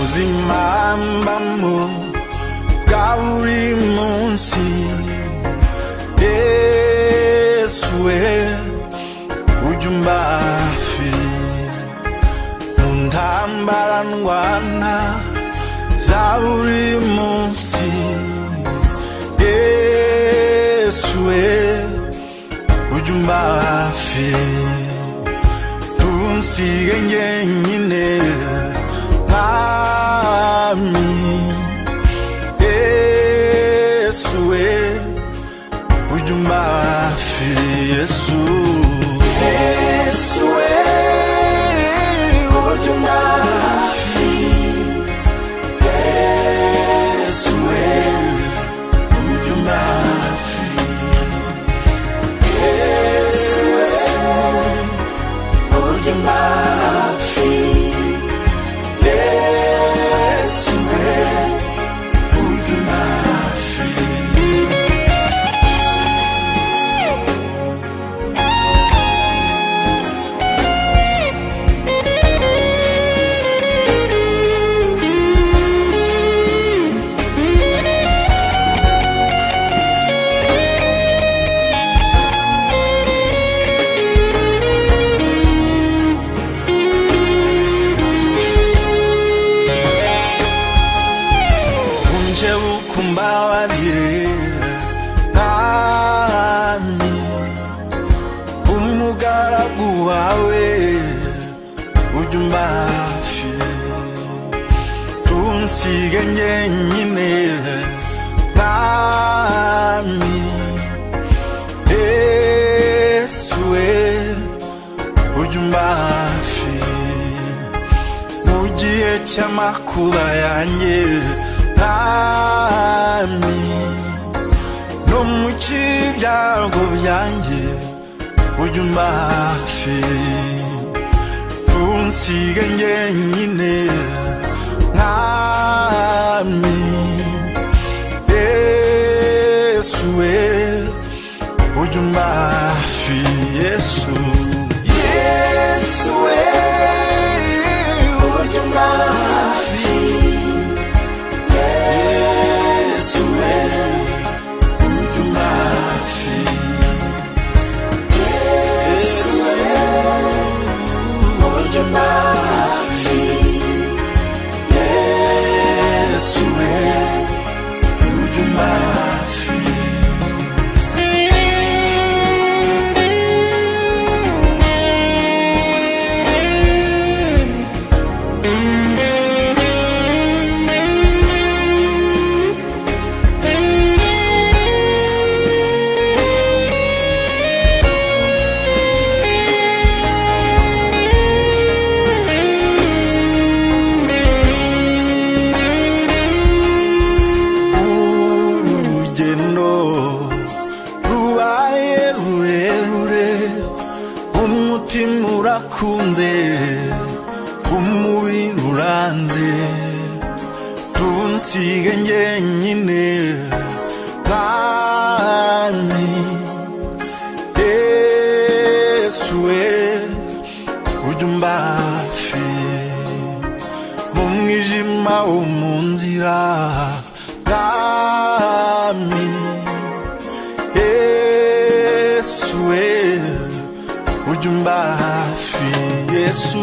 ubuzimambamo bwa buri munsi. Yesu we ujya umba hafi mu ntambara ndwana za buri munsi. Yesu we ujya umba hafi ntunsige njyenyine mwami. Yesu we ujya umba hafi. Yesu we ujya umba hafi. Yesu we ujya umba hafi. Yesu we ujya umba hafi. Yesu we ujya umba hafi. Kumbabarire mwami, umugaragu wawe ujya umba hafi ntunsige njyenyine mwami. Yesu we ujya umba hafi mu gihe cy'amakuba yanjye mwami, no mu kibyago byanjye ujya umba hafi ntunsige njyenyine mwami. Yesu we ujya umba hafi. Yesu we ujya umba hafi. Yesu we ujya umba hafi. Yesu we ujya umba hafi. Yesu we ujya umba hafi. Umutima urakunze, umubiri uranze, ntunsige njyenyine mwami. Yesu we ujya umba hafi mu mwijima wo mu nzira mwami. Yesu we ujya umba hafi. Yesu